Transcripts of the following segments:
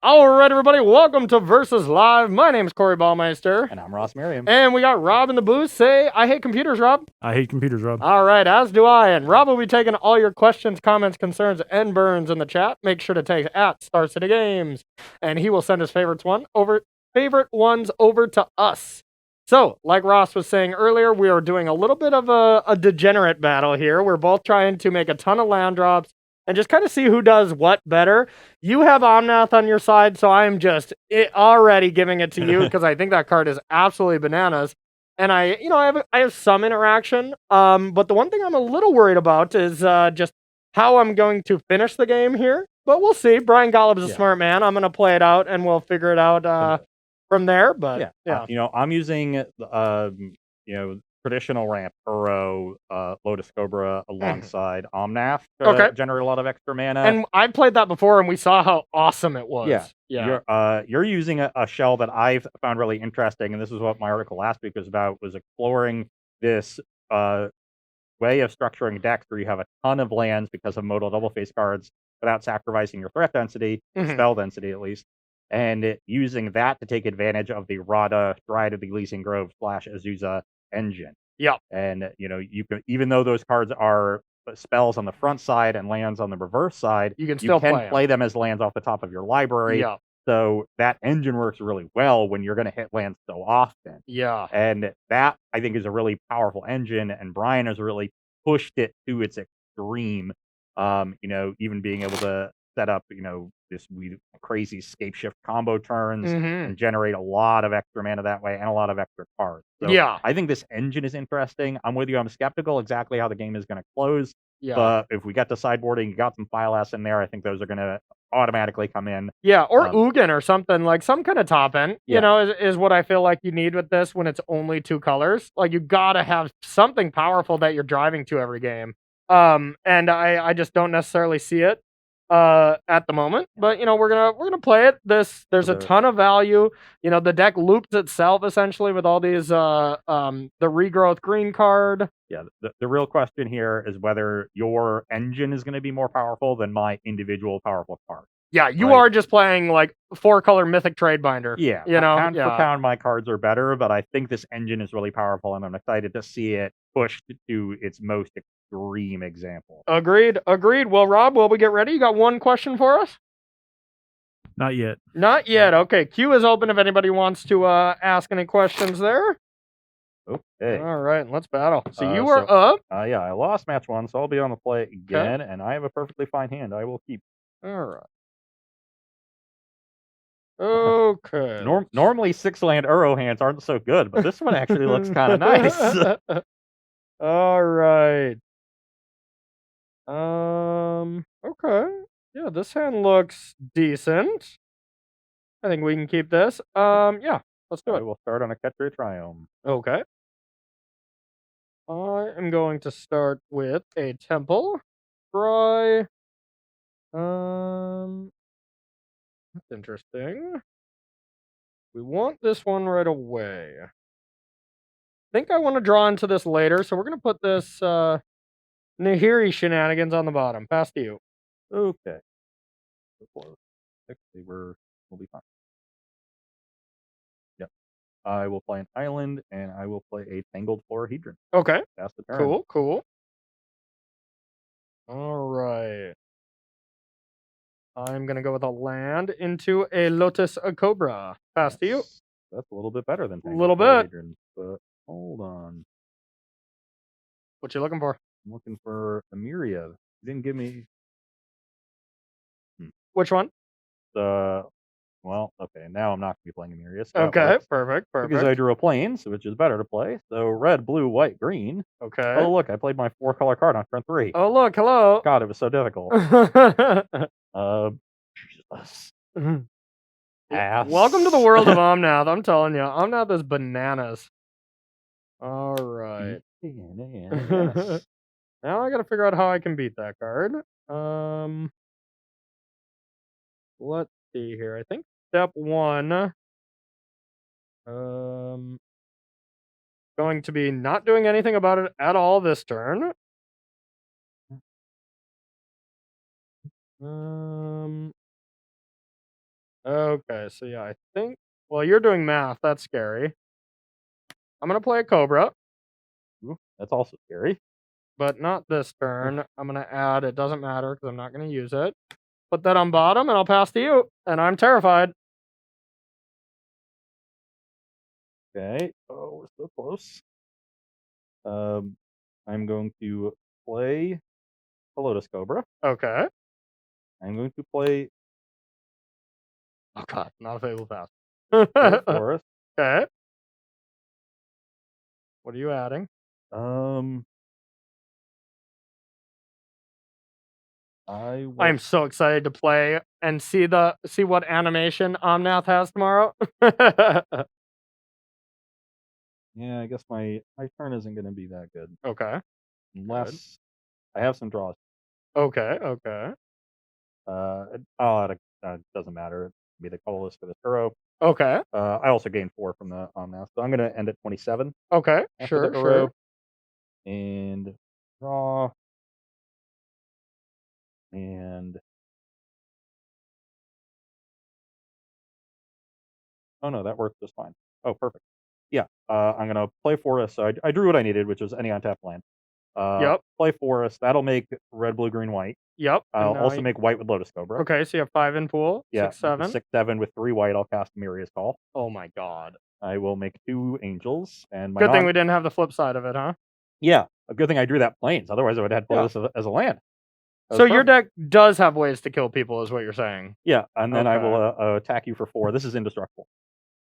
All right, everybody, welcome to Versus Live. My name is Corey Ballmeister. And I'm Ross Merriam. And we got Rob in the booth. Say, I hate computers, Rob. I hate computers, Rob. All right, as do I. And Rob will be taking all your questions, comments, concerns, and burns in the chat. Make sure to take at Star City Games. And he will send his favorite ones over to us. So, like Ross was saying earlier, we are doing a little bit of a degenerate battle here. We're both trying to make a ton of land drops and just kind of see who does what better. You have Omnath on your side, so I'm just already giving it to you because I think that card is absolutely bananas. And I have some interaction. But the one thing I'm a little worried about is just how I'm going to finish the game here. But we'll see. Brian Golub is a smart man. I'm going to play it out, and we'll figure it out from there. But yeah. I'm using traditional ramp Uro, Lotus Cobra alongside Omnath to generate a lot of extra mana. And I played that before, and we saw how awesome it was. Yeah. You're using a shell that I've found really interesting, and this is what my article last week was about, was exploring this way of structuring decks where you have a ton of lands because of modal double face cards without sacrificing your threat density, spell density at least, and using that to take advantage of the Radha Stride of the Elysian Grove / Azusa engine. Yeah. And you can, even though those cards are spells on the front side and lands on the reverse side, you can still play them as lands off the top of your library. Yeah. So that engine works really well when you're going to hit lands so often. Yeah. And that, I think, is a really powerful engine, and Brian has really pushed it to its extreme. Even being able to set up, this crazy scape shift combo turns and generate a lot of extra mana that way and a lot of extra cards. So yeah. I think this engine is interesting. I'm with you. I'm skeptical exactly how the game is going to close. Yeah. But if we get to sideboarding, you got some file S in there, I think those are going to automatically come in. Yeah, or Ugin or something, like some kind of top end, is what I feel like you need with this when it's only two colors. Like, you gotta have something powerful that you're driving to every game. And I just don't necessarily see it at the moment. But we're gonna play it. There's a ton of value. The deck loops itself essentially with all these the regrowth green card. Yeah, the real question here is whether your engine is going to be more powerful than my individual powerful card. Yeah, you are just playing like 4-color Mythic Trade Binder. Yeah, pound for pound, my cards are better, but I think this engine is really powerful, and I'm excited to see it pushed to its most extreme example. Agreed. Well, Rob, will we get ready? You got one question for us? Not yet. Not yet. Okay, queue is open if anybody wants to ask any questions there. Okay. All right, let's battle. So you are up. Yeah, I lost match 1, so I'll be on the play again, and I have a perfectly fine hand. I will keep. All right. Okay. Normally 6-land Uro hands aren't so good, but this one actually looks kind of nice. All right. Okay. Yeah, this hand looks decent. I think we can keep this. Yeah, let's do it. I will start on a Ketria Triome. Okay. I am going to start with a temple. Try. That's interesting. We want this one right away. I think I want to draw into this later, so we're going to put this Nahiri shenanigans on the bottom. Pass to you. Okay. We'll be fine. Yep. I will play an island, and I will play a Tangled Florahedron. Okay. That's the turn. Cool. All right. I'm going to go with a land into a Lotus Cobra. Pass to you. That's a little bit better than Tangled. A little bit. But hold on. What you looking for? I'm looking for a Myriad. You didn't give me... Which one? Well, okay, now I'm not going to be playing a Myriad. So okay, perfect. Because I drew a Plains, which is better to play. So red, blue, white, green. Okay. Oh, look, I played my 4-color card on turn 3. Oh, look, hello. God, it was so difficult. Jesus. Welcome to the world of Omnath. I'm telling you, Omnath is bananas. All right. Now I got to figure out how I can beat that card. Let's see here. I think step 1. Going to be not doing anything about it at all this turn. Okay, so yeah, I think. Well, you're doing math. That's scary. I'm gonna play a Cobra, Ooh, that's also scary. but not this turn. I'm gonna add. It doesn't matter because I'm not gonna use it. Put that on bottom, and I'll pass to you. And I'm terrified. Okay. Oh, we're so close. I'm going to play a Lotus Cobra. Okay. I'm going to play Oh god, not a fatal pass. Gold Forest. Okay. What are you adding? I will. I'm so excited to play and see what animation Omnath has tomorrow. Yeah, I guess my turn isn't going to be that good Okay. unless I have some draws. Okay. It doesn't matter. It'll be the colorless for the Uro. Okay. I also gained 4 from the Omnath, so I'm going to end at 27 Okay. after the Uro. And draw. And oh no, that worked just fine. Oh, perfect. Yeah, I'm gonna play Forest. So I drew what I needed, which was any untapped land. Yep. Play Forest. That'll make red, blue, green, white. Yep. I'll also make white with Lotus Cobra. Okay, so you have 5 in pool. Yeah, 6, 7. 6/7 with 3 white. I'll cast Miria's Call. Oh my god. I will make 2 angels and my Good thing we didn't have the flip side of it, huh? Yeah, a good thing I drew that plains. Otherwise, I would have had to play this as a land. So your deck does have ways to kill people, is what you're saying. Yeah, and then I will attack you for 4. This is indestructible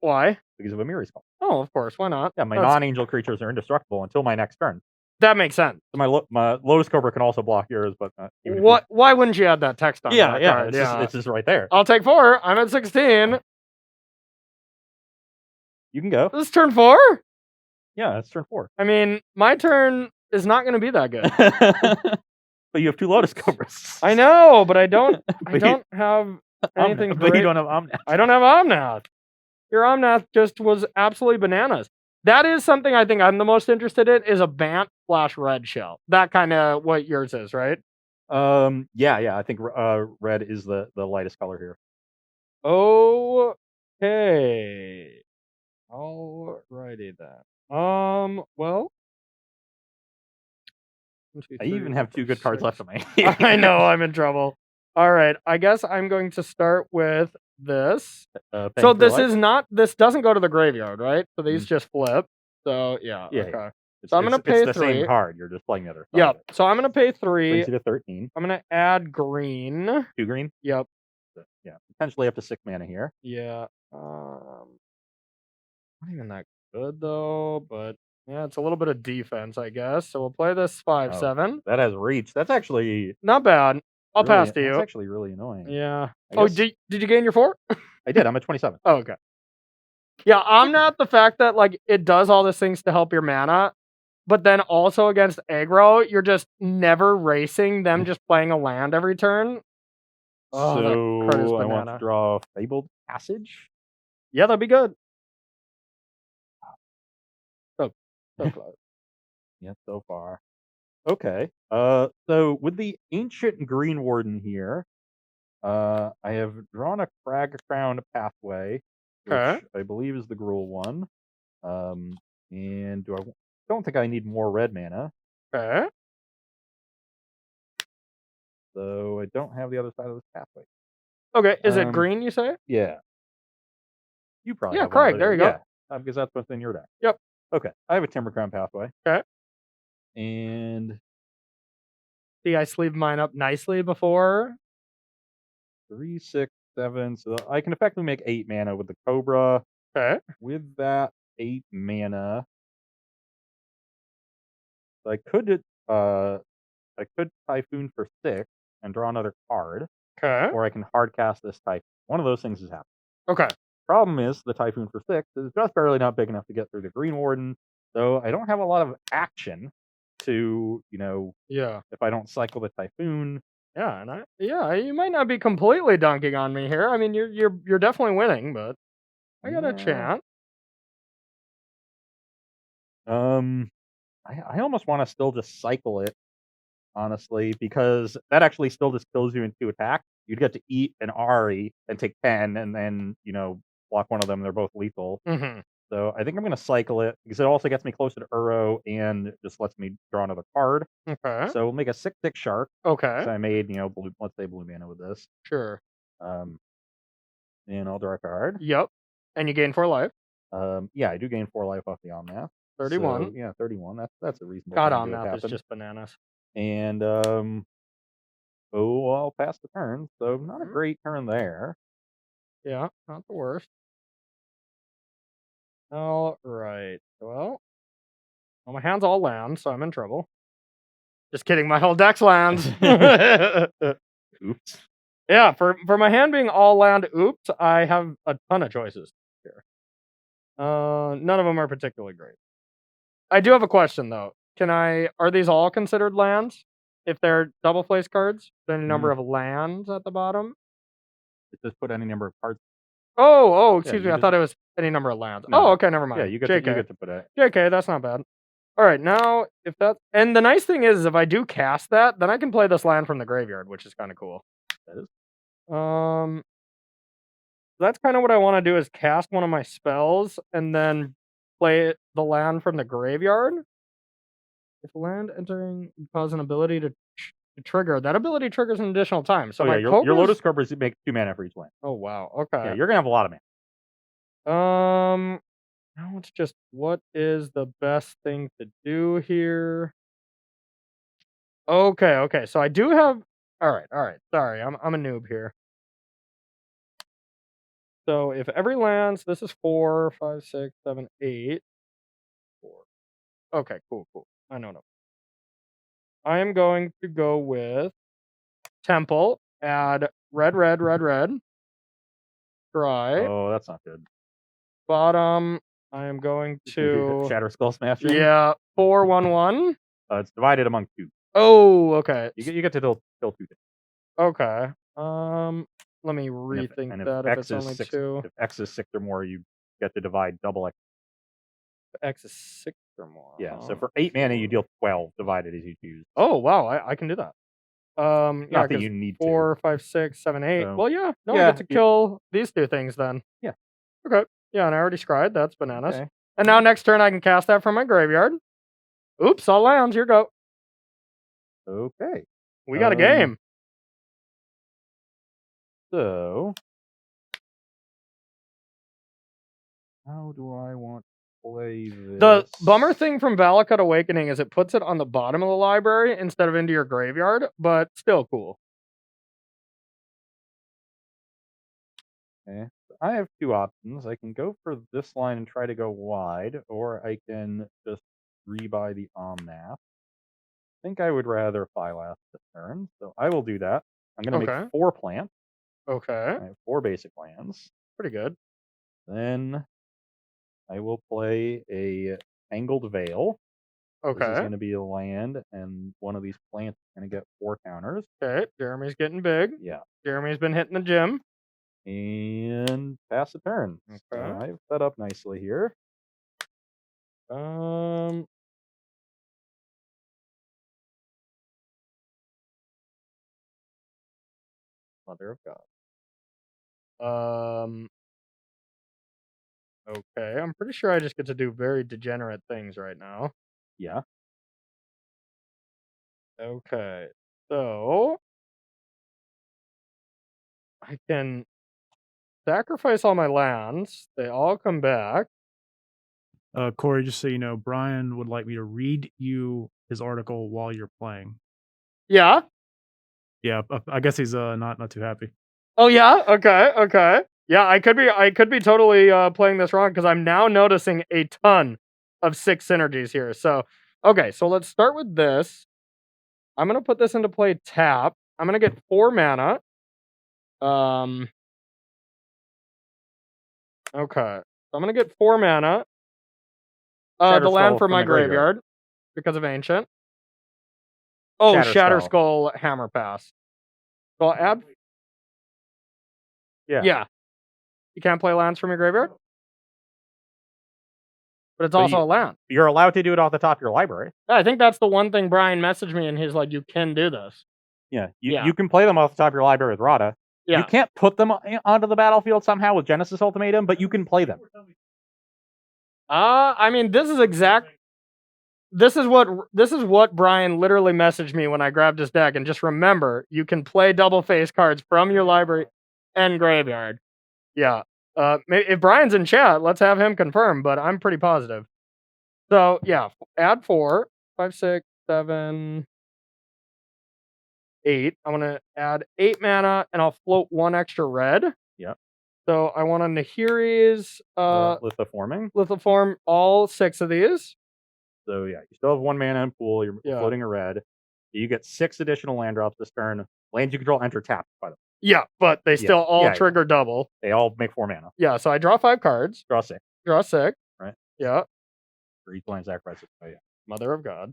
Why? because of a Miria's Call. Oh, of course. Why not? Yeah, my non-angel creatures are indestructible until my next turn. That makes sense. So my Lotus Cobra can also block yours, but what? Why wouldn't you add that text on? Yeah, that card? it's just right there. I'll take 4. I'm at 16. You can go. This is turn 4. Yeah, it's turn 4. I mean, my turn is not going to be that good. But you have 2 Lotus Cobras. I know, but I don't. I don't have anything. But you don't have Omnath. I don't have Omnath. Your Omnath just was absolutely bananas. That is something I think I'm the most interested in, is a Bant / red shell. That kind of what yours is, right? Yeah. I think red is the lightest color here. Okay. Alrighty then. Well. I even have 2 good cards left in my hand. I know I'm in trouble. All right, I guess I'm going to start with this. So this doesn't go to the graveyard, right? So these just flip. So yeah. Okay. So I'm gonna pay 3. It's the same card. You're just playing the other side. Yep. So I'm gonna pay 3. Brings you to 13. I'm gonna add green. 2 green. Yep. So, yeah, potentially up to 6 mana here. Yeah. Not even that good though, but yeah, it's a little bit of defense, I guess. So we'll play this 5/7. That has reach. That's actually not bad. I'll pass to you. That's actually really annoying. Yeah. Oh, did you gain your 4? I did. I'm at 27. Oh, okay. Yeah, I'm not the fact that like it does all these things to help your mana, but then also against aggro, you're just never racing them, just playing a land every turn. Oh, so I want to draw Fabled Passage. Yeah, that'd be good. So close. Yeah, so far. Okay. So with the Ancient Green Warden here, I have drawn a Crag Crown Pathway, which I believe is the Gruul one. And don't think I need more red mana. Okay. So I don't have the other side of this pathway. Okay, is it green, you say? Yeah. You probably have Craig, there you go. Because that's what's in your deck. Yep. Okay, I have a Timber Crown Pathway. Okay. And see, I sleeved mine up nicely before. 3, 6, 7. So I can effectively make 8 mana with the Cobra. Okay. With that 8 mana, I could Typhoon for 6 and draw another card. Okay. Or I can hard cast this Typhoon. One of those things is happening. Okay. Problem is, the Typhoon for 6 is just barely not big enough to get through the Green Warden, so I don't have a lot of action to, if I don't cycle the Typhoon. Yeah, and you might not be completely dunking on me here. I mean, you're definitely winning, but I got a chance. I almost want to still just cycle it honestly, because that actually still just kills you in 2 attacks. You'd get to eat an Ari and take 10 and then, block one of them. They're both lethal. Mm-hmm. So I think I'm going to cycle it because it also gets me closer to Uro and just lets me draw another card. Okay. So we'll make a 6/6 shark. Okay. So I made, blue, let's say blue mana with this. Sure. And I'll draw a card. Yep. And you gain 4 life. Yeah, I do gain 4 life off the Omnath. 31. So, yeah, 31. That's a reasonable God, thing to have Omnath is happen. just bananas. And I'll pass the turn. So not a great turn there. Yeah, not the worst. All right. Well, my hand's all land, so I'm in trouble. Just kidding. My whole deck's lands. Oops. Yeah, for my hand being all land, oops, I have a ton of choices here. None of them are particularly great. I do have a question though. Are these all considered lands? If they're double place cards, any number of lands at the bottom? Just put any number of cards. Oh, excuse me. I thought it was any number of lands. No. Oh, okay, never mind. Yeah, you get to put it. JK, that's not bad. All right, now and the nice thing is if I do cast that, then I can play this land from the graveyard, which is kind of cool. That is. That's kind of what I want to do is cast one of my spells and then play the land from the graveyard. If land entering cause an ability to trigger, that ability triggers an additional time. So your Lotus Cobras make 2 mana for each land. Oh wow, okay. Yeah, you're gonna have a lot of mana. Now it's just what is the best thing to do here? Okay. So I do have. All right. Sorry, I'm a noob here. So if every lands, this is 4, 5, 6, 7, 8. 4. Okay, cool. I know. I am going to go with Temple. Add red. Dry. Oh, that's not good. Bottom. I am going to Shatter Skull Smashing. Yeah, 4/1/1. It's divided among 2. Oh, okay. You get to kill 2 things. Okay. Let me rethink that. If it's only 2. If X is 6 or more, you get to divide double X. X is 6 or more. Yeah. So for 8 mana, you deal 12 divided as you choose. Oh wow, I can do that. Not that you need 4, 5, 6, 7, 8. So, well, yeah. No, yeah, I get to kill these 2 things then. Yeah. Okay. Yeah, and I already scryed. That's bananas. Okay. And now next turn I can cast that from my graveyard. Oops, all lands. Here go. Okay. We got a game. So, how do I want to play this? The bummer thing from Valakut Awakening is it puts it on the bottom of the library instead of into your graveyard, but still cool. Okay. I have 2 options. I can go for this line and try to go wide, or I can just rebuy the Omnath. I think I would rather Phylath this turn, so I will do that. I'm going to make 4 plants. Okay. I have 4 basic lands. Pretty good. Then I will play a Angled Veil. This is going to be a land, and one of these plants is going to get 4 counters. Okay, Jeremy's getting big. Yeah. Jeremy's been hitting the gym. And pass the turn. Okay. So I've set up nicely here. Mother of God. Okay, I'm pretty sure I just get to do very degenerate things right now. Yeah. Okay, so I can sacrifice all my lands. They all come back. Corey, just so you know, Brian would like me to read you his article while you're playing. Yeah. Yeah, I guess he's not too happy. Oh yeah. Okay. Yeah, I could be totally playing this wrong because I'm now noticing a ton of 6 synergies here. So okay, so let's start with this. I'm gonna put this into play tap. I'm gonna get 4 mana. Okay. So I'm gonna get 4 mana. The land from my graveyard because of Ancient. Oh, Shatter Skull Hammer Pass. So I'll add. Yeah. You can't play lands from your graveyard? but it's But also a land. You're allowed to do it off the top of your library. I think that's the one thing Brian messaged me, and he's like, "You can do this." Yeah, Yeah. you can play them off the top of your library with Rada. Yeah. You can't put them onto the battlefield somehow with Genesis Ultimatum, but you can play them. I mean, this is what Brian literally messaged me when I grabbed his deck. And just remember, you can play double face cards from your library and graveyard. Yeah. If Brian's in chat, let's have him confirm. But I'm pretty positive. So yeah, add 4, 5, 6, 7, 8. I'm gonna add 8 mana, and I'll float 1 extra red. Yep. So I want a Nahiri's Lithoform all 6 of these. So yeah, you still have 1 mana in pool. You're floating a red. You get 6 additional land drops this turn. Lands you control enter tapped by them. Yeah, but they still all trigger double. They all make 4 mana. Yeah, so I draw 5 cards. Draw 6. Draw 6. Right. Yeah. For each land sacrifice. Oh yeah. Mother of God.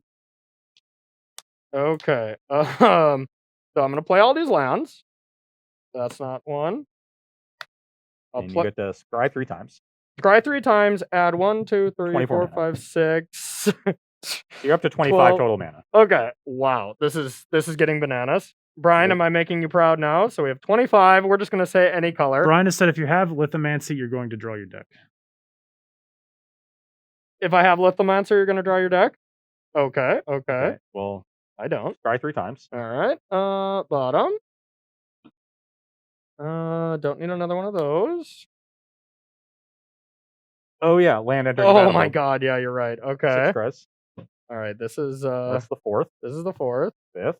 Okay. So I'm gonna play all these lands. That's not one. And you get to scry 3 times. Scry 3 times, add 1, 2, 3, 4, mana. 5, 6. You're up to 25 total mana. Okay. Wow. This is getting bananas. Brian, am I making you proud now? So we have 25. We're just gonna say any color. Brian has said if you have Lithomancy, you're going to draw your deck. If I have Lithomancer, you're gonna draw your deck? Okay. Well, I don't. Scry 3 times. Alright. Bottom. Don't need another one of those. Oh yeah, land enter. Oh my God, yeah, you're right. Okay. 6 scries. Alright, this is That's the 4th. This is the 4th. 5th.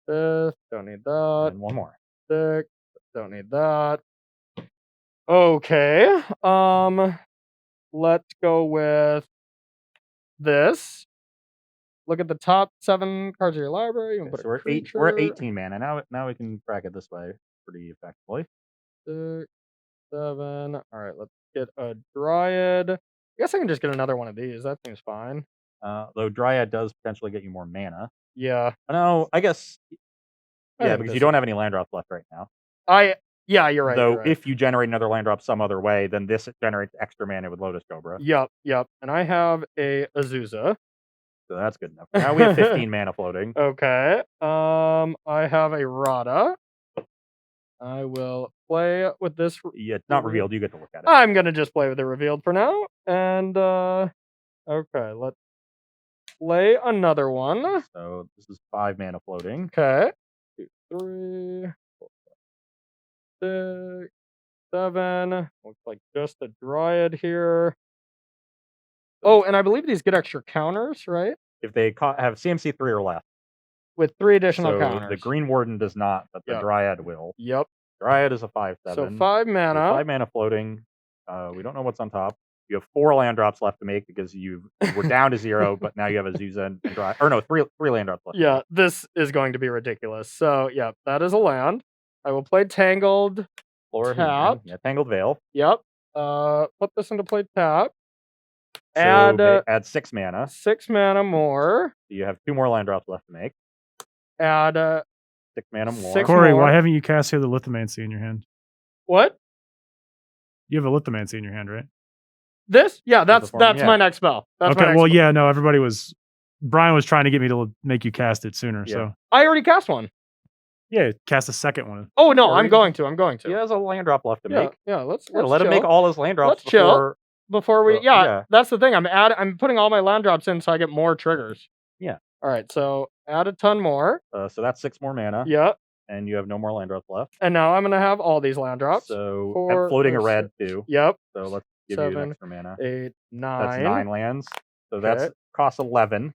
5th. Don't need that. And 1 more. 6th. Don't need that. Okay. Let's go with this. Look at the top 7 cards of your library. You can put So we're at 18 mana. Now we can track it this way pretty effectively. 6, 7. All right, let's get a Dryad. I guess I can just get another one of these. That seems fine. Though Dryad does potentially get you more mana. Yeah. No, I guess. I Because you don't have any land drops left right now. Yeah, you're right. Though you're right. if you generate another land drop some other way, then this generates extra mana with Lotus Cobra. Yep. And I have a Azusa. So that's good enough. Now we have 15 mana floating. Okay. I have a Rada. I will play with this. Yeah, it's not revealed. You get to look at it. I'm gonna just play with it revealed for now. And okay, let's play another one. So this is 5 mana floating. Okay. 2, 3, 4, 5, 6, 7. Looks like just a Dryad here. Oh, and I believe these get extra counters, right? If they have CMC 3 or less. With 3 additional counters. The Green Warden does not, but the Dryad will. Yep. Dryad is a 5/7. So 5 mana. 5 mana floating. We don't know what's on top. You have 4 land drops left to make because you were down to 0, but now you have Azusa and Dryad. Or no, 3 land drops left. Yeah, this is going to be ridiculous. So yeah, that is a land. I will play Tangled. Tap. Yeah, Tangled Veil. Yep. Put this into play tap. So add 6 mana. 6 mana more. So you have 2 more land drops left to make. Add 6 mana more. 6 Corey, more. why haven't you cast here the Lithomancy in your hand? What? You have a Lithomancy in your hand, right? This? Yeah, that's my next spell. That's okay, well, yeah, no, Brian was trying to get me to make you cast it sooner, so. I already cast one. Yeah, cast a second one. Oh, no, I'm going to. He has a land drop left to make. Yeah, let's let him make all his land drops before we that's the thing. I'm putting all my land drops in so I get more triggers. Yeah. All right, so add a ton more. So that's 6 more mana. Yep. And you have no more land drops left. And now I'm gonna have all these land drops. So floating a red too. Yep. So let's give 7, you an extra mana. 8, 9. That's 9 lands. So that's costs 11.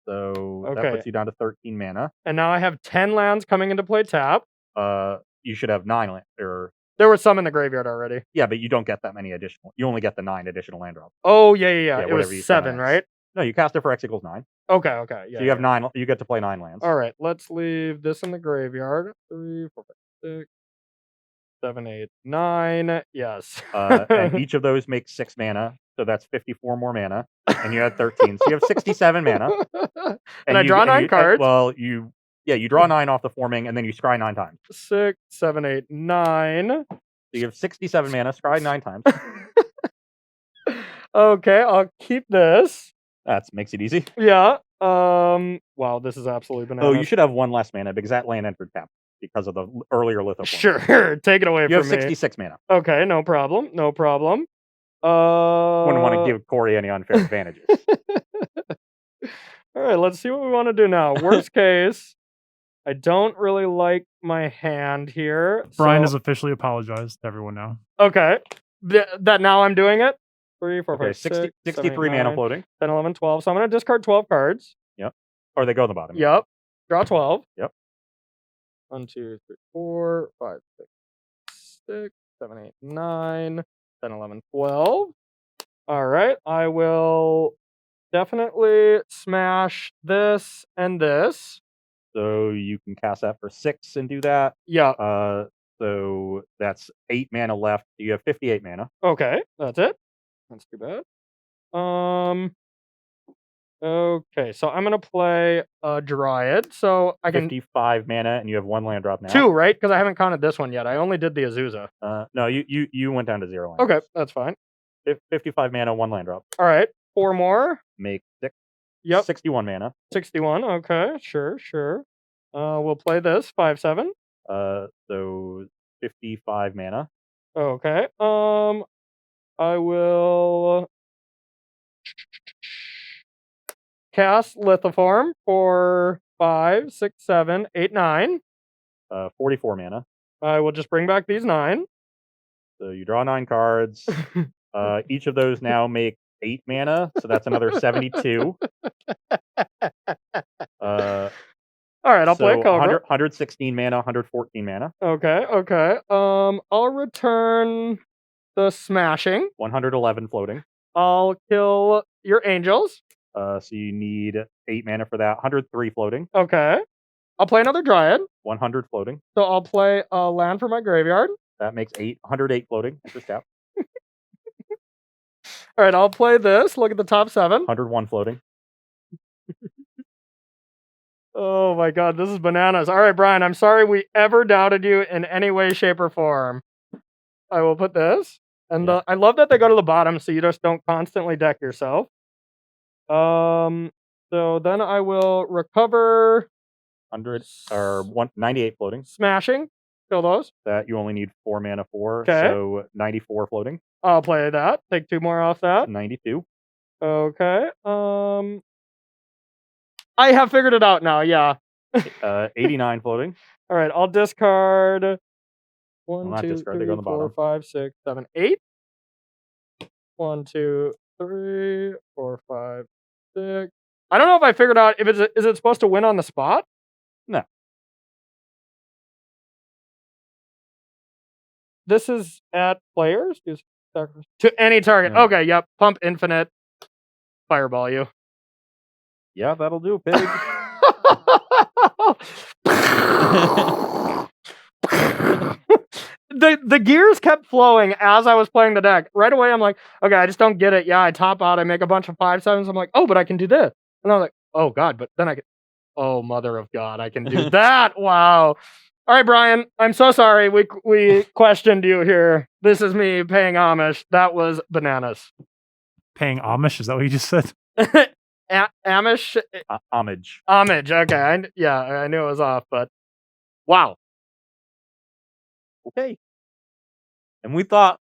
So that puts you down to 13 mana. And now I have 10 lands coming into play tap. You should have 9 land or there were some in the graveyard already. Yeah, but you don't get that many additional. You only get the 9 additional land drops. Oh yeah. It was 7, right? No, you cast it for X equals 9. Okay. Yeah. So you have 9. You get to play 9 lands. All right, let's leave this in the graveyard. 3, 4, 5, 6, 7, 8, 9. Yes. And each of those makes 6 mana. So that's 54 more mana. And you had 13. So you have 67 mana. And I draw 9 cards. You draw 9 off the forming, and then you scry 9 times. 6, 7, 8, 9. So you have 67 mana, scry 9 times. Okay, I'll keep this. That makes it easy. Yeah. Wow, this is absolutely bananas. Oh, you should have one less mana because that land entered tap because of the earlier litho. Sure, take it away You from have me. 66 mana. Okay, no problem. No problem. Wouldn't want to give Corey any unfair advantages. All right, let's see what we want to do now. Worst case, I don't really like my hand here. Brian so- has officially apologized to everyone now. Okay. That now I'm doing it. 3, 4, Okay, 5, 60, 6, 63 7, 8, mana 9, floating. 10, 11, 12. So I'm going to discard 12 cards. Or they go on the bottom. Yep. Draw 12. Yep. 1, 2, 3, 4, 5, 6, 6, 7, 8, 9, 10, 11, 12. All right. I will definitely smash this and this. So you can cast that for 6 and do that. Yeah. So that's 8 mana left. You have 58 mana. Okay. That's it. That's too bad. Okay, so I'm gonna play a Dryad, so I can 55 mana, and you have 1 land drop now. 2, right? Because I haven't counted this one yet. I only did the Azusa. No, you went down to 0 land. Okay, drops. that's fine. 55 mana, 1 land drop. All right, 4 more. Make 6. Yep, 61 mana. 61. Okay, sure. We'll play this 5/7. So 55 mana. Okay. I will cast Lithoform for 5, 6, 7, 8, 9. 44 mana. I will just bring back these 9. So you draw 9 cards. Each of those now make 8 mana, so that's another 72. All right, I'll play a So Cobra. 116 mana, 114 mana, Okay. I'll return the smashing. 111 floating. I'll kill your angels. So you need 8 mana for that. 103 floating. Okay. I'll play another Dryad. 100 floating. So I'll play a land for my graveyard. That makes 8. 108 floating. Enter tap. All right, I'll play this. Look at the top 7. 101 floating. Oh my god, this is bananas. All right, Brian, I'm sorry we ever doubted you in any way, shape, or form. I will put this. And Yeah. I love that they go to the bottom so you just don't constantly deck yourself. So then I will recover 100 or 98 floating. smashing. Kill those. That you only need 4 mana for. Okay. So 94 floating. I'll play that. Take 2 more off that. 92. Okay. I have figured it out now. Yeah. 89 floating. All right. I'll discard 1, not 2, discard, they 3, go on the 4, bottom. 5, 6, 7, 8. 1, 2, 3, 4, 5, 6. I don't know if I figured out if is it supposed to win on the spot? No. This is at players to any target. Yeah. Okay. Yep. Pump infinite. Fireball you. Yeah, that'll do, pig. The gears kept flowing as I was playing the deck. Right away, I'm like, okay, I just don't get it. Yeah, I top out, I make a bunch of 5/7s. I'm like, oh, but I can do this. And I was like, oh god, but then I can. Oh, mother of God, I can do that. Wow. All right, Brian, I'm so sorry. We questioned you here. This is me paying homage. That was bananas. Paying Amish? Is that what you just said? Amish? Homage. Homage. Okay. I knew it was off, but wow. Okay. And we thought,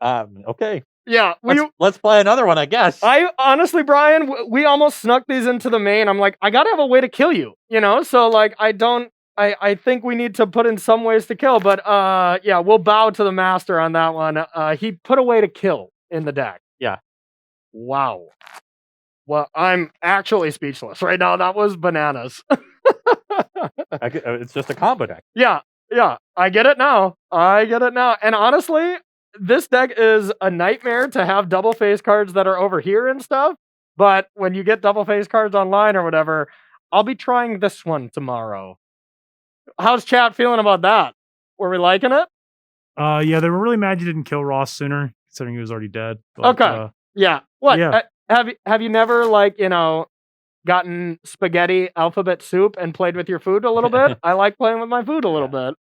okay, Yeah. let's play another one, I guess. I honestly, Brian, we almost snuck these into the main. I'm like, I gotta have a way to kill you, So like, I think we need to put in some ways to kill, but yeah, we'll bow to the master on that one. He put a way to kill in the deck. Yeah. Wow. Well, I'm actually speechless right now. That was bananas. It's just a combo deck. Yeah, I get it now. And honestly, this deck is a nightmare to have double face cards that are over here and stuff. But when you get double face cards online or whatever, I'll be trying this one tomorrow. How's chat feeling about that? Were we liking it? Yeah, they were really mad you didn't kill Ross sooner, considering he was already dead. But, Okay. Yeah. What? Yeah. Have you never gotten spaghetti alphabet soup and played with your food a little bit? I like playing with my food a little bit,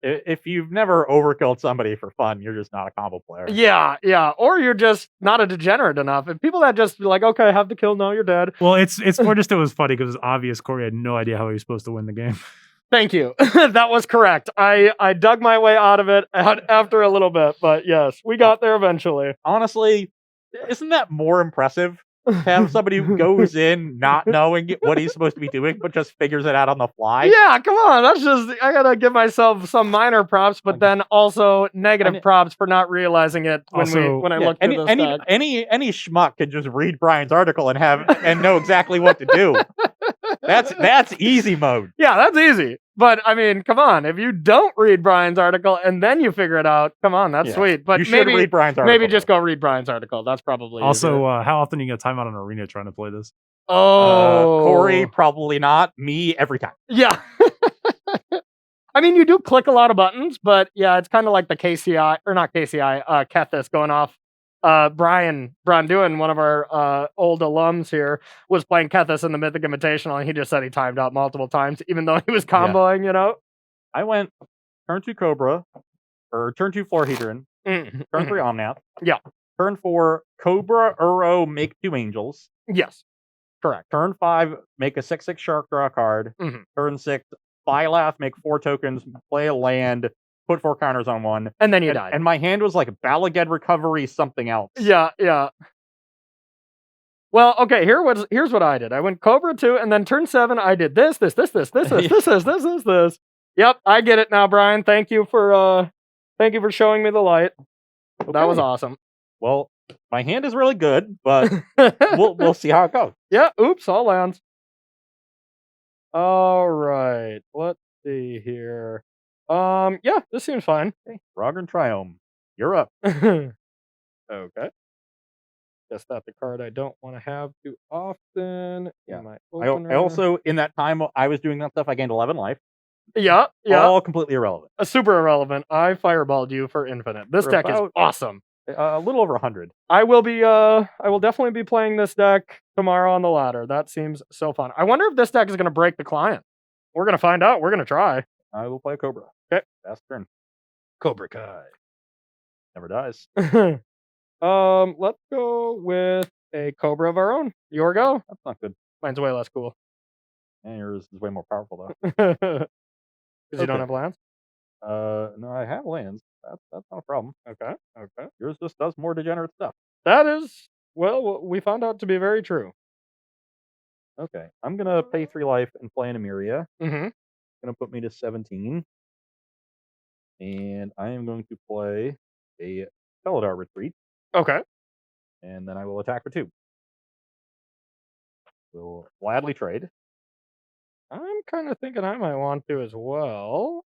If you've never overkilled somebody for fun, you're just not a combo player. Yeah, or you're just not a degenerate enough. And people that just be like, okay, have the kill, no, you're dead. Well, it's more just it was funny because it's obvious Corey had no idea how he was supposed to win the game. Thank you. That was correct. I dug my way out of it after a little bit, but yes, we got there eventually. Honestly, isn't that more impressive? Have somebody who goes in not knowing what he's supposed to be doing, but just figures it out on the fly. Yeah, come on. That's just, I gotta give myself some minor props, but then also negative props for not realizing it when I looked through this deck. Any schmuck could just read Brian's article and know exactly what to do. That's easy mode. Yeah, that's easy. But I mean, come on. If you don't read Brian's article and then you figure it out, come on, that's sweet. But you should read Brian's article. Maybe just go read Brian's article. That's probably also how often are you gonna time out an arena trying to play this? Oh, Corey, probably not. Me, every time. Yeah. I mean, you do click a lot of buttons, but yeah, it's kind of like the KCI or not KCI, Kethis going off. Brian Branduin, one of our old alums here, was playing Kethis in the Mythic Invitational, and he just said he timed out multiple times, even though he was comboing, you know? I went turn 2 Cobra, or turn 2 Floorhedron, turn 3 Omnath. Yeah. Turn 4 Cobra, Uro, make 2 Angels. Yes. Correct. Turn 5, make a 6/6 Shark, draw a card. Turn 6, Byleth, make 4 tokens, play a land, put 4 counters on 1. And then you died. And my hand was like Balaged Recovery, something else. Yeah. Well, okay, here's what I did. I went Cobra 2, and then turn 7, I did this. Yep, I get it now, Brian. Thank you for showing me the light. Okay. That was awesome. Well, my hand is really good, but we'll see how it goes. Yeah, oops, all lands. All right, let's see here. Yeah, this seems fine. Okay. Rogern Triome, you're up. Okay. Guess that's the card I don't want to have too often. Yeah. I also, in that time I was doing that stuff, I gained 11 life. Yeah. All completely irrelevant. Super irrelevant. I fireballed you for infinite. This deck is awesome. A little over 100. I will definitely be playing this deck tomorrow on the ladder. That seems so fun. I wonder if this deck is going to break the client. We're going to find out. We're going to try. I will play Cobra. Okay. Fast turn. Cobra Kai. Never dies. Let's go with a Cobra of our own. Your go? That's not good. Mine's way less cool. And yours is way more powerful, though. Because you don't have lands? No, I have lands. That's not a problem. Okay. Yours just does more degenerate stuff. That is, well, we found out to be very true. Okay. I'm going to pay 3 life and play an Emeria. Mm-hmm. Going to put me to 17. And I am going to play a Felidar Retreat. Okay. And then I will attack for 2. We'll gladly trade. I'm kind of thinking I might want to as well.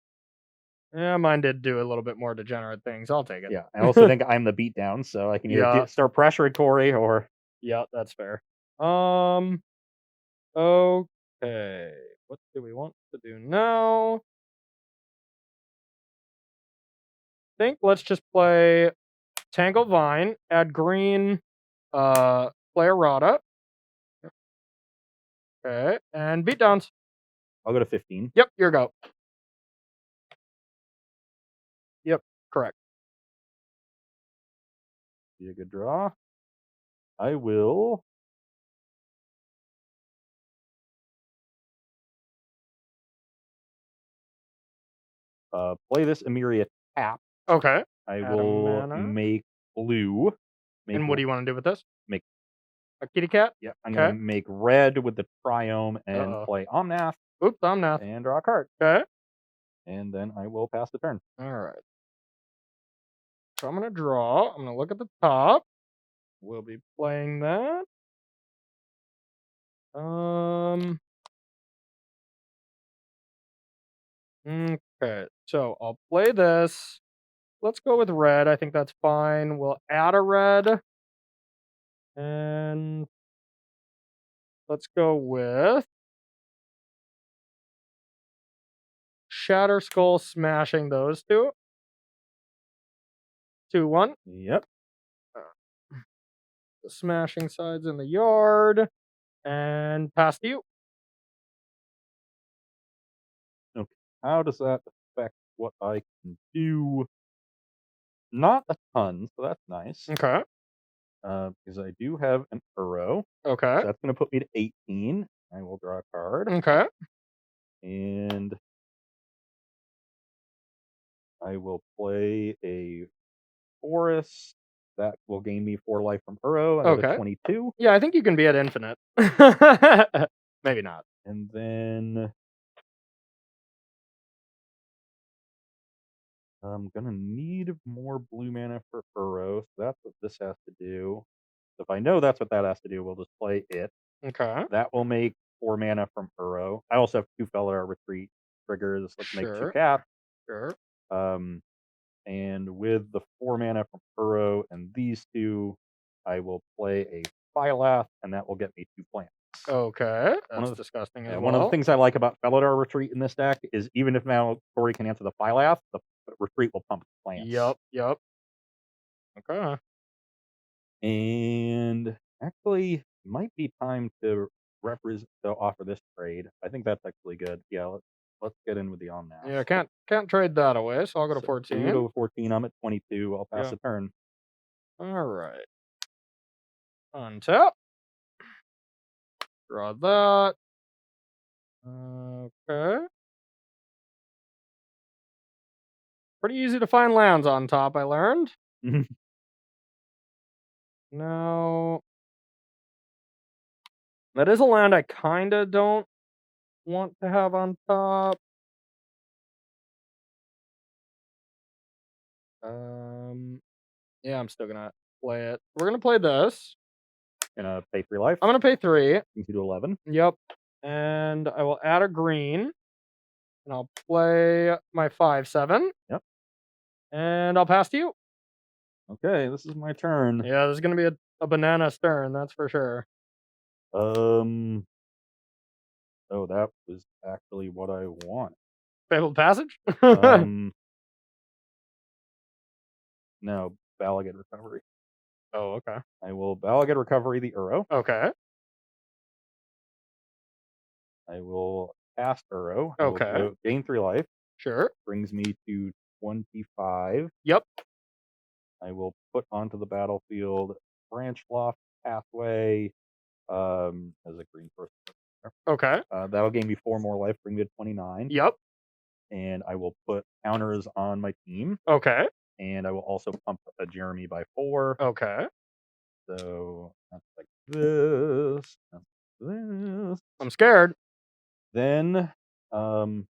Yeah, mine did do a little bit more degenerate things. I'll take it. Yeah, I also think I'm the beatdown, so I can either start pressuring Corey or... Yeah, that's fair. Okay. What do we want to do now? I think let's just play Tangle Vine, add green, play Errata. Okay, and beatdowns. I'll go to 15. Yep, your go. Yep, correct. Be a good draw. I will... play this Emeria tap. Okay. I will make blue. And what do you want to do with this? Make a kitty cat? Yeah, I'm going to make red with the Triome and play Omnath. Oops, Omnath. And draw a card. Okay. And then I will pass the turn. All right. So I'm going to draw. I'm going to look at the top. We'll be playing that. Okay, so I'll play this. Let's go with red. I think that's fine. We'll add a red. And let's go with Shatter Skull, smashing those two. 2-1. Yep. The smashing sides in the yard. And pass to you. Okay. How does that affect what I can do. Not a ton, so that's nice. Okay. Because I do have an Uro. Okay. So that's going to put me to 18. I will draw a card. Okay. And I will play a Forest. That will gain me 4 life from Uro. I go to Okay. 22. Yeah, I think you can be at infinite. Maybe not. And then I'm going to need more blue mana for Uro. So that's what this has to do. So if I know that's what that has to do, we'll just play it. Okay. That will make 4 mana from Uro. I also have 2 Felidar Retreat triggers. Let's make 2 Sure. cap. Sure. And with the 4 mana from Uro and these 2, I will play a Phylath, and that will get me 2 plants. Okay. One That's of the- disgusting as And well. one of the things I like about Felidar Retreat in this deck is even if now Corey can answer the Phylath, the Retreat will pump plants. Yep. Okay. And actually, it might be time to offer this trade. I think that's actually good. Yeah, let's get in with the on now. Yeah, can't trade that away, so I'll go to So 14. you go to 14. I'm at 22. I'll pass Yeah. the turn. All right. Untap. Draw that. Okay. Pretty easy to find lands on top, I learned. No. That is a land I kinda don't want to have on top. Yeah, I'm still gonna play it. We're gonna play this. Gonna pay 3 life. I'm gonna pay 3. Brings you to 11. Yep. And I will add a green. And I'll play my 5/7. Yep. And I'll pass to you. Okay, this is my turn. Yeah, this is gonna be a banana turn, that's for sure. Oh, that was actually what I want. Fabled Passage? No, Balagad Recovery. Oh, okay. I will Balagad Recovery the Uro. Okay. I will cast Uro. I will Okay. gain 3 life. Sure. Brings me to 25. Yep. I will put onto the battlefield Branch Loft Pathway as a green first. Okay. That'll gain me 4 more life, bring me to 29. Yep. And I will put counters on my team. Okay. And I will also pump a Jeremy by 4. Okay. So that's like this. That's this. I'm scared. Then I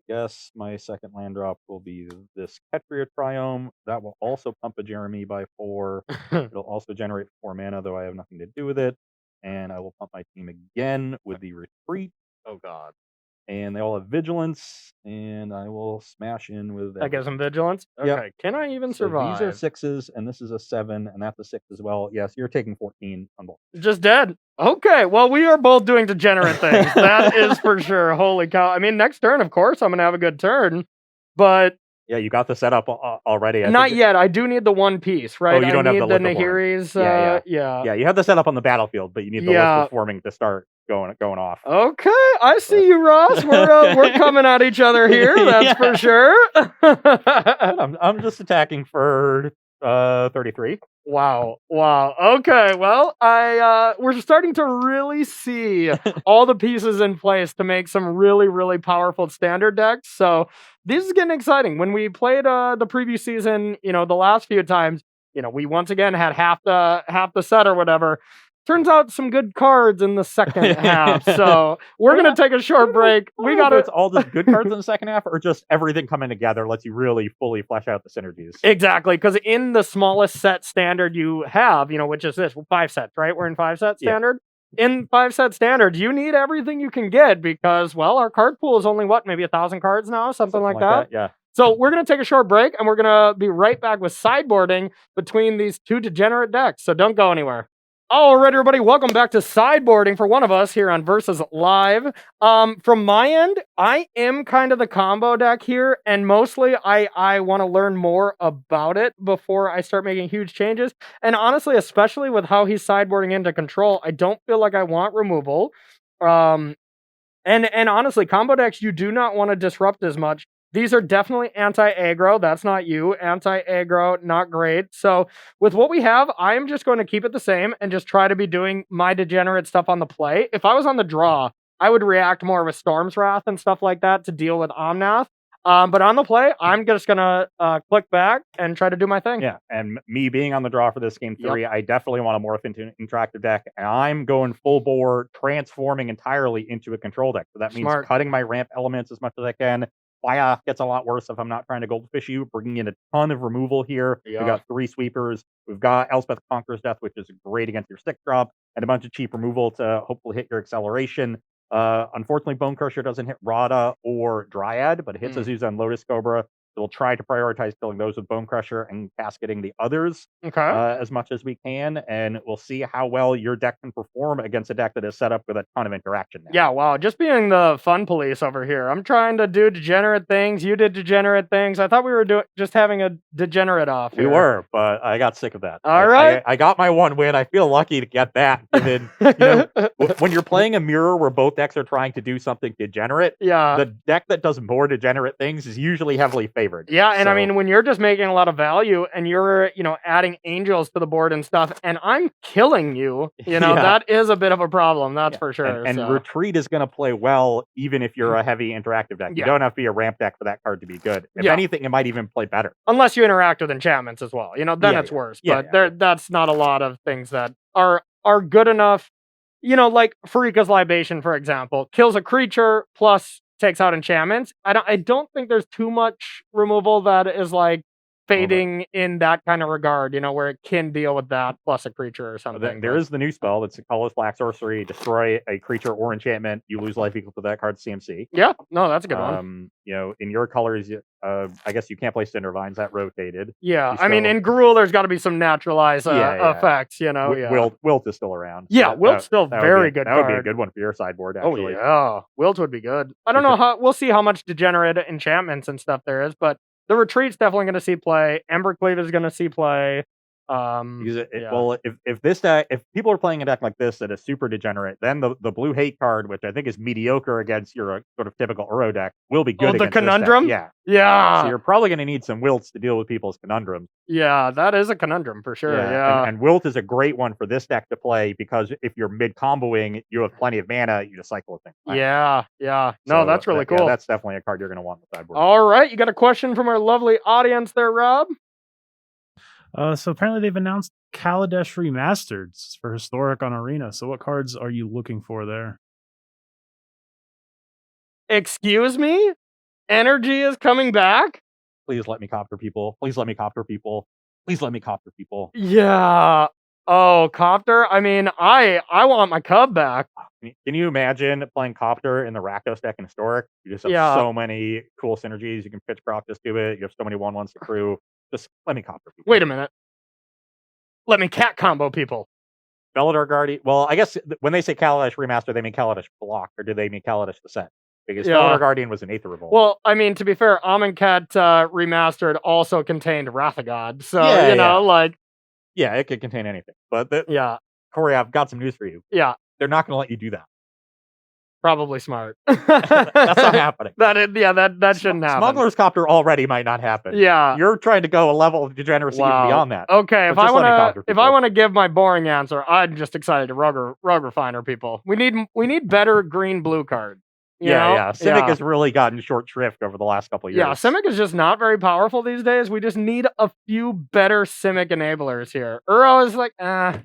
guess my second land drop will be this Ketria Triome. That will also pump a Jeremy by 4. It'll also generate 4 mana, though I have nothing to do with it. And I will pump my team again with the Retreat. Oh god. And they all have Vigilance, and I will smash in with That gives everything. him vigilance? Okay. Yep. Can I even So survive? these are 6s, and this is a 7, and that's a 6 as well. Yes, you're taking 14 on both. Just dead. Okay, well, we are both doing degenerate things. That is for sure. Holy cow. I mean, next turn, of course, I'm going to have a good turn. But Yeah, you got the setup already. not yet. I do need the one piece, right? you don't I have need the the Lithoform. Nahiris. Yeah. Yeah, you have the setup on the battlefield, but you need the Yeah. Lithoforming to start going off. Okay, I see you, Ross. We're coming at each other here. That's Yeah. for sure. I'm just attacking for 33. Wow. Okay, well, we're starting to really see all the pieces in place to make some really, really powerful standard decks. So this is getting exciting. When we played the previous season, the last few times, we once again had half the set or whatever. Turns out some good cards in the second half. So we're gonna take a short break. We got It's all just good cards in the second half, or just everything coming together lets you really fully flesh out the synergies. Exactly, because in the smallest set standard you have, which is this 5 sets, right? We're in 5 set standard. Yeah. In 5 set standard, you need everything you can get because, well, our card pool is only maybe 1,000 cards now, something like that. Yeah. So we're gonna take a short break, and we're gonna be right back with sideboarding between these two degenerate decks. So don't go anywhere. All right, everybody, welcome back to sideboarding for one of us here on Versus Live. From my end, I am kind of the combo deck here, and mostly I want to learn more about it before I start making huge changes. And honestly, especially with how he's sideboarding into control, I don't feel like I want removal. And honestly, combo decks you do not want to disrupt as much These are definitely anti-aggro. That's not you. Anti-aggro, not great. So with what we have, I'm just going to keep it the same and just try to be doing my degenerate stuff on the play. If I was on the draw, I would react more with Storm's Wrath and stuff like that to deal with Omnath. But on the play, I'm just gonna click back and try to do my thing. Yeah, and me being on the draw for this game 3, I definitely want to morph into an interactive deck, and I'm going full bore, transforming entirely into a control deck. So that means cutting my ramp elements as much as I can. Fire gets a lot worse if I'm not trying to goldfish you, bringing in a ton of removal here. We got 3 sweepers. We've got Elspeth Conqueror's Death, which is great against your 6-drop, and a bunch of cheap removal to hopefully hit your acceleration. Unfortunately, Bone Crusher doesn't hit Rada or Dryad, but it hits Azusa and Lotus Cobra. So we'll try to prioritize killing those with Bone Crusher and casketing the others as much as we can, and we'll see how well your deck can perform against a deck that is set up with a ton of interaction now. Yeah, wow, just being the fun police over here. I'm trying to do degenerate things. You did degenerate things. I thought we were just having a degenerate off here. We were, but I got sick of that. All right. I got my 1 win. I feel lucky to get that. Given, when you're playing a mirror where both decks are trying to do something degenerate, the deck that does more degenerate things is usually heavily favored. Yeah, and I mean, when you're just making a lot of value and you're, adding angels to the board and stuff, and I'm killing you, that is a bit of a problem, that's for sure. And Retreat is going to play well even if you're a heavy interactive deck. You don't have to be a ramp deck for that card to be good. If anything, it might even play better. Unless you interact with enchantments as well, then it's worse. But that's not a lot of things that are good enough. Like Farika's Libation, for example, kills a creature plus takes out enchantments. I don't think there's too much removal that is like fading in that kind of regard, where it can deal with that plus a creature or something. There is the new spell that's a colorless black sorcery, destroy a creature or enchantment, you lose life equal to that card's CMC. Yeah, no, that's a good one. In your colors, I guess you can't play Cindervines, that rotated. Yeah, I mean, in Gruul, there's got to be some naturalized effects, Wilt is still around. Yeah, Wilt's still very good. That would be a good one for your sideboard, actually. Oh, yeah. Wilt would be good. I don't know we'll see how much degenerate enchantments and stuff there is, but the Retreat's definitely going to see play. Embercleave is going to see play. Well, if people are playing a deck like this that is super degenerate, then the blue hate card, which I think is mediocre against your sort of typical Uro deck, will be good. The conundrum. Yeah. So you're probably going to need some Wilts to deal with people's conundrums. Yeah, that is a conundrum for sure. Yeah. And Wilt is a great one for this deck to play because if you're mid comboing, you have plenty of mana, you just cycle with things. Yeah. No, that's really cool. That's definitely a card you're going to want on the sideboard. All right, you got a question from our lovely audience there, Rob? So apparently they've announced Kaladesh Remastered for Historic on Arena. So what cards are you looking for there? Excuse me? Energy is coming back? Please let me copter people. Please let me copter people. Please let me copter people. Yeah. Oh, copter? I mean, I want my cub back. Can you imagine playing copter in the Rakdos deck in Historic? You just have so many cool synergies. You can pitch Crocus to it. You have so many 1/1s to crew. Just let me copter people. Wait a minute. Let me cat combo people. Beladar Guardian. Well, I guess when they say Kaladesh Remaster, they mean Kaladesh Block, or do they mean Kaladesh the set? Because Beladar Guardian was an Aether Revolt. Well, I mean, to be fair, Amonkhet Remastered also contained Wrathagod. So, Yeah, it could contain anything. But, Corey, I've got some news for you. Yeah. They're not going to let you do that. Probably smart. That's not happening. That shouldn't happen. Smuggler's Copter already might not happen. Yeah. You're trying to go a level of degeneracy beyond that. Okay, if I want to give my boring answer, I'm just excited to rug refiner people. We need better green-blue cards. Simic has really gotten short shrift over the last couple of years. Yeah, Simic is just not very powerful these days. We just need a few better Simic enablers here. Uro is like, I'm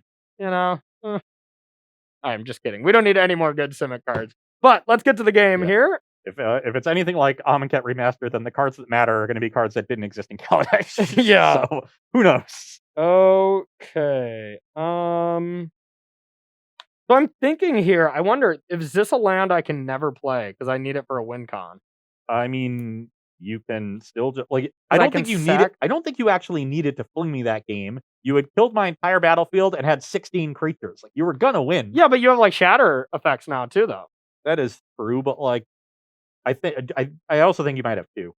just kidding. We don't need any more good Simic cards. But let's get to the game here. If it's anything like Amonkhet Remastered, then the cards that matter are going to be cards that didn't exist in Kaladesh. Yeah. So, who knows? Okay. So I'm thinking here, I wonder, is this a land I can never play because I need it for a win con? I mean, you can still just I don't think you need it. I don't think you actually needed to fling me that game. You had killed my entire battlefield and had 16 creatures. Like, you were gonna win. Yeah, but you have shatter effects now too, though. That is true, but I also think you might have 2.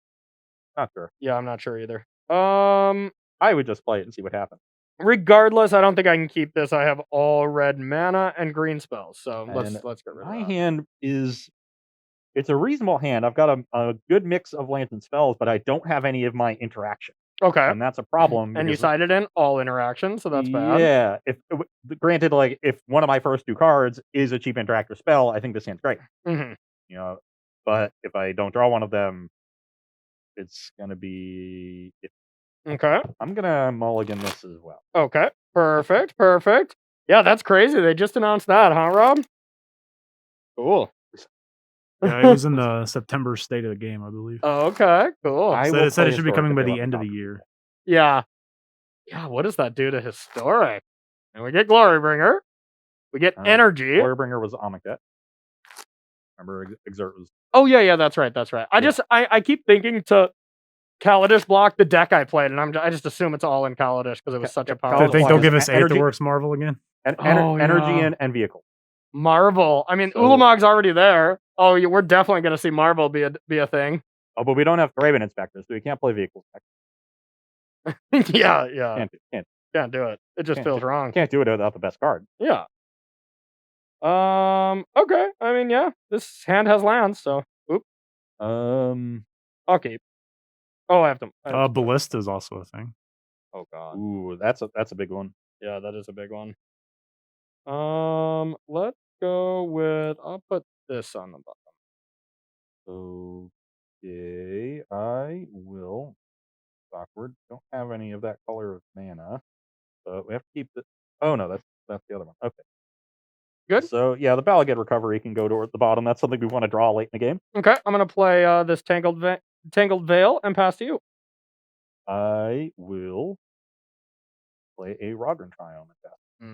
Not sure. Yeah, I'm not sure either. I would just play it and see what happens. Regardless, I don't think I can keep this. I have all red mana and green spells, so let's get rid of that. My hand is It's a reasonable hand. I've got a good mix of lands and spells, but I don't have any of my interaction, Okay. and that's a problem And you because sided in all interactions, so that's bad. yeah, if granted, like if one of my first 2 cards is a cheap interactive spell, I think this hand's great. Hmm. You know, but if I don't draw one of them, it's gonna be. Okay. I'm gonna mulligan this as well. Okay. Perfect. Perfect. Yeah, that's crazy. They just announced that, huh, Rob? Cool. Yeah, it was in the September state of the game, I believe. Okay. Cool. I So will it said play it should be Historic coming if by they let the me end of talk the about year. Yeah. Yeah. What does that do to Historic? And we get Glorybringer. We get it. Energy. Glorybringer was Omicdet. Remember, Exert was. Oh yeah, yeah. That's right. That's right. Yeah. I keep thinking to Kaladesh block the deck I played, and I just assume it's all in Kaladesh because it was such a I powerful. think they'll Kaladesh give is us energy- Aetherworks Marvel again. Energy yeah. and vehicle. Marvel. I mean, So- Ulamog's already there. Oh, we're definitely going to see Marvel be a thing. Oh, but we don't have Thraben Inspector, so we can't play vehicles. Yeah, yeah. Can't do it. It just Can't feels wrong. can't do it without the best card. Yeah. Okay. I mean, yeah. This hand has lands, so I'll keep. Oh, I have to. Ballista is also a thing. Oh god. Ooh, that's a big one. Yeah, that is a big one. Let's go with. I'll put this on the bottom. Okay, I will. Awkward. Don't have any of that color of mana, but we have to keep the. Oh no, that's the other one. Okay. Good. So yeah, the Balagad Recovery can go toward the bottom. That's something we want to draw late in the game. Okay, I'm gonna play this Tangled Veil and pass to you. I will play a Rogran Triumph.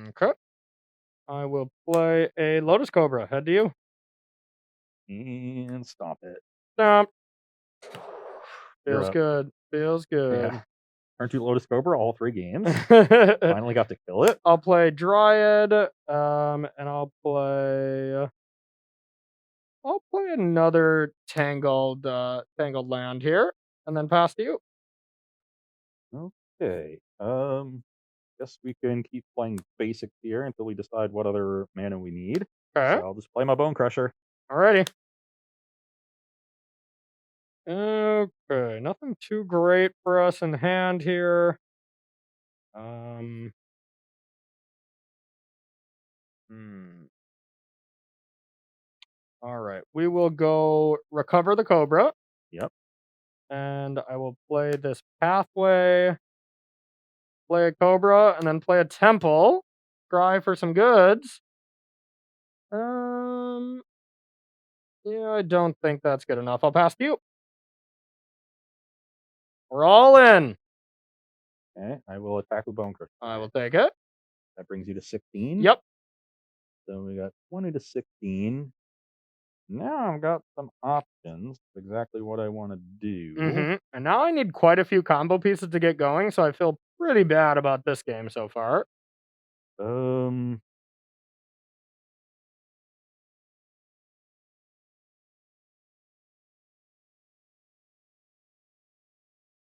Okay. I will play a Lotus Cobra. Head to you. And stomp it. Stomp. You're Feels up. good. Feels good. Yeah. Turn 2 Lotus Cobra all 3 games. Finally got to kill it. I'll play Dryad. And I'll play another tangled land here, and then pass to you. Okay. Guess we can keep playing basic here until we decide what other mana we need. Okay. So I'll just play my Bone Crusher. Alrighty. Okay, nothing too great for us in hand here. All right, we will go recover the Cobra. Yep. And I will play this Pathway, play a Cobra, and then play a Temple. Try for some goods. Yeah, I don't think that's good enough. I'll pass to you. We're all in. Okay, I will attack with Bone Crusher. I will take it. That brings you to 16. Yep. So we got 20 to 16. Now I've got some options. Exactly what I want to do. And now I need quite a few combo pieces to get going, so I feel pretty bad about this game so far.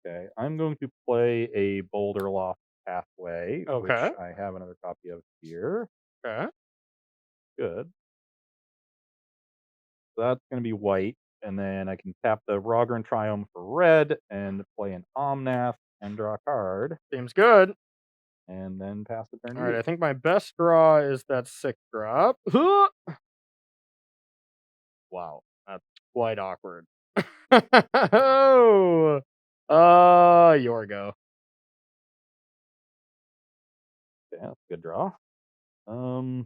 Okay, I'm going to play a Boulder Loft Pathway, which Okay. I have another copy of here. Okay. Good. So that's going to be white, and then I can tap the Rogran Triumph for red and play an Omnath and draw a card, Seems good. and then pass the turn to All right, you. I think my best draw is that 6 drop. Wow, that's quite awkward. Oh, your go. Okay, that's a good draw. I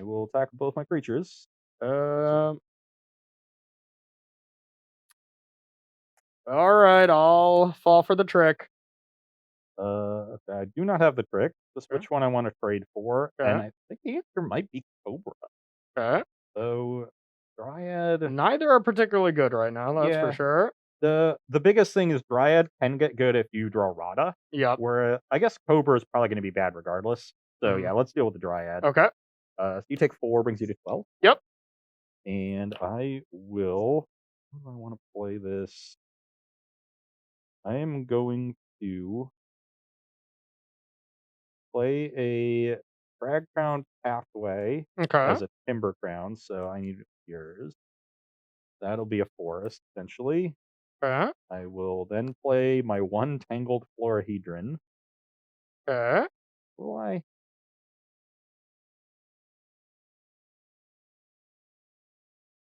will attack both my creatures. All right, I'll fall for the trick. Okay, I do not have the trick. Just which one I want to trade for, and I think the answer might be Cobra. Okay. So, Dryad. Neither are particularly good right now, that's for Yeah. sure. The biggest thing is Dryad can get good if you draw Rada. Yep. Where I guess Cobra is probably going to be bad regardless. So yeah, let's deal with the Dryad. Okay. So you take 4, brings you to 12. Yep. And I will. How do I want to play this? I am going to play a Crag Crown Pathway Okay. as a Timber Crown. So I need yours. That'll be a forest, essentially. Okay. I will then play my one Tangled Florahedron. Okay. Will I?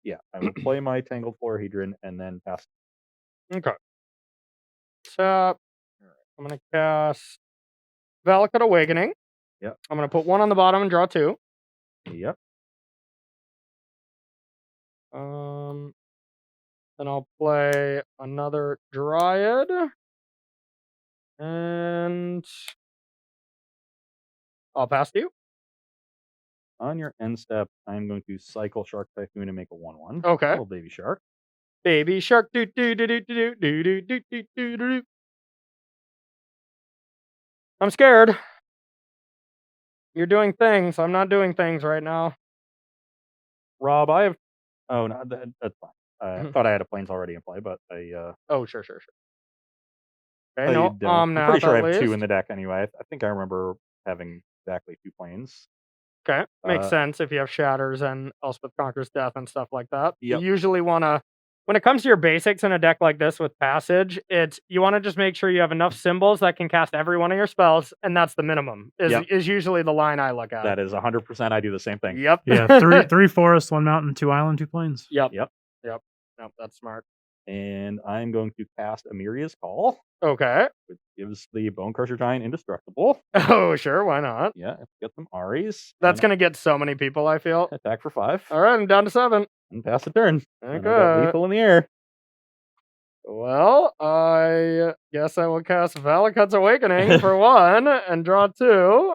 Yeah, I will play my Tangled Florahedron and then pass. Okay. Tap. I'm gonna cast Valakut Awakening. Yep. I'm gonna put 1 on the bottom and draw 2. Yep. Then I'll play another Dryad. And I'll pass to you. On your end step, I'm going to cycle Shark Typhoon and make a 1/1. Okay. Little baby shark. Baby shark do do do do do do do do do do do. I'm scared. You're doing things. I'm not doing things right now. Rob, I have. Oh no, that's fine. I thought I had a planes already in play, but I. Oh, sure. Okay, You no don't. I'm pretty sure I have 2 least. in the deck anyway. I think I remember having exactly 2 planes. Okay, makes Uh, sense if you have Shatters and Elspeth Conquers Death and stuff like that. Yep. You usually want to, when it comes to your basics in a deck like this with Passage, you want to just make sure you have enough symbols that can cast every one of your spells, and that's the minimum. Is usually the line I look at. That is 100%. I do the same thing. Yep. Yeah, three forests, 1 mountain, 2 island, 2 plains. Yep. Yep. Nope, that's smart. And I'm going to cast Amiria's Call, Okay. which gives the Bone Crusher Giant indestructible. Oh, sure. Why not? Yeah, get some Aries. That's gonna get so many people. I feel. Attack for 5. All right, I'm down to 7. And pass the turn. And I got Okay. lethal in the air. Well, I guess I will cast Valakut's Awakening for 1 and draw 2.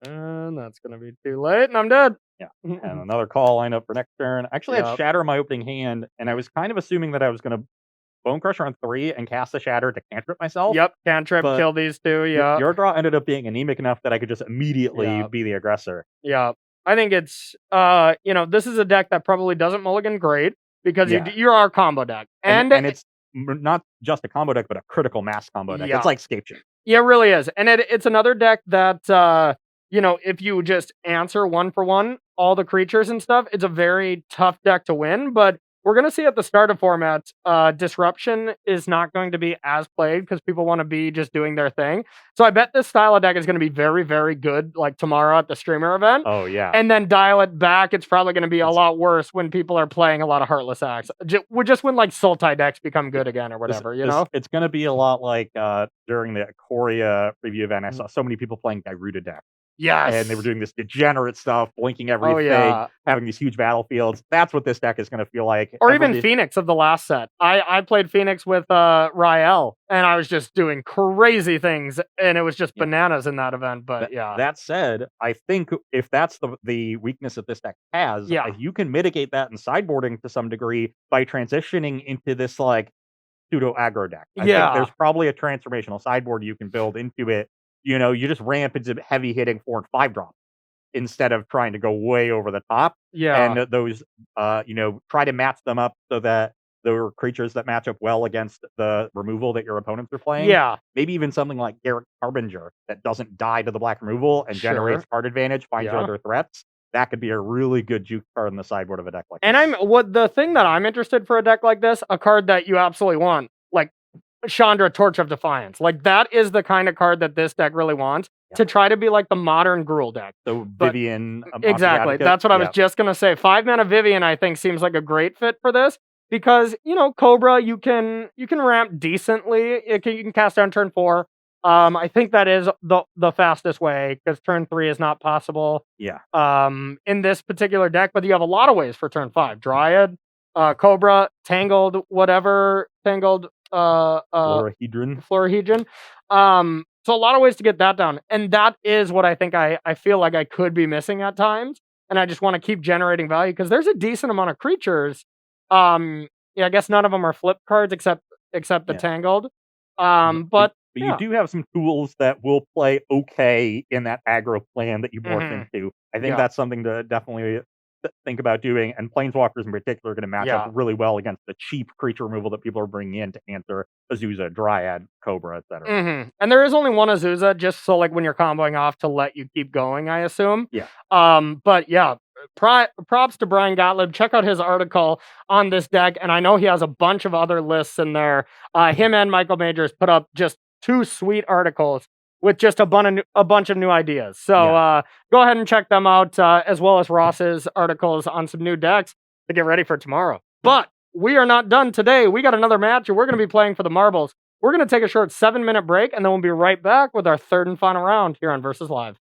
And that's going to be too late, and I'm dead. Yeah. And another call lineup for next turn. I actually had Yep. Shatter in my opening hand, and I was kind of assuming that I was going to Bone Crusher on 3 and cast the Shatter to cantrip myself. Yep, cantrip, but kill these 2, yeah. Your draw ended up being anemic enough that I could just immediately Yeah. be the aggressor. Yeah. I think it's, this is a deck that probably doesn't mulligan great because Yeah. you're our combo deck. And it's not just a combo deck, but a critical mass combo deck. Yeah. It's like Scape Shift. Yeah, it really is. And it's another deck that, if you just answer 1 for 1, all the creatures and stuff, it's a very tough deck to win. But we're going to see at the start of formats, Disruption is not going to be as played because people want to be just doing their thing. So I bet this style of deck is going to be very, very good, like tomorrow at the streamer event. Oh, yeah. And then dial it back. It's probably going to be a lot worse when people are playing a lot of Heartless Acts. Just when like Sultai decks become good again or whatever, It's going to be a lot like during the Korea preview event. I saw so many people playing Garuda deck. Yes. And they were doing this degenerate stuff, blinking everything, Oh, yeah. having these huge battlefields. That's what this deck is going to feel like. Or even Phoenix of the last set. I played Phoenix with Rael, and I was just doing crazy things, and it was just bananas in that event. But That said, I think if that's the weakness that this deck has, you can mitigate that in sideboarding to some degree by transitioning into this like pseudo aggro deck. I think there's probably a transformational sideboard you can build into it. You just ramp into heavy hitting 4 and 5 drops instead of trying to go way over the top. Yeah. And those, try to match them up so that there are creatures that match up well against the removal that your opponents are playing. Yeah. Maybe even something like Garrett Harbinger that doesn't die to the black removal and generates card advantage, finds your other threats. That could be a really good juke card in the sideboard of a deck like this. And the thing that I'm interested for a deck like this, a card that you absolutely want, like Chandra, Torch of Defiance. Like that is the kind of card that this deck really wants to try to be like the modern Gruul deck. So Vivian. Exactly. That's what I was just going to say. 5-mana Vivian, I think, seems like a great fit for this because, Cobra, you can ramp decently. You can cast down turn 4. I think that is the fastest way because turn 3 is not possible. Yeah. In this particular deck, but you have a lot of ways for turn 5. Dryad, Cobra, Tangled, whatever, Tangled, Florahedron. So a lot of ways to get that down. And that is what I think I feel like I could be missing at times. And I just want to keep generating value because there's a decent amount of creatures. I guess none of them are flip cards except the Tangled. But you do have some tools that will play okay in that aggro plan that you morph into. I think that's something to definitely think about doing, and Planeswalkers in particular are going to match up really well against the cheap creature removal that people are bringing in to answer Azusa, Dryad, Cobra, etc. And there is only one Azusa, just so like when you're comboing off to let you keep going, I assume. Yeah. But yeah, props to Brian Gottlieb. Check out his article on this deck, and I know he has a bunch of other lists in there. Him and Michael Majors put up just 2 sweet articles with just a bunch of new ideas. So go ahead and check them out, as well as Ross's articles on some new decks to get ready for tomorrow. But we are not done today. We got another match, and we're going to be playing for the marbles. We're going to take a short 7-minute break, and then we'll be right back with our third and final round here on Versus Live.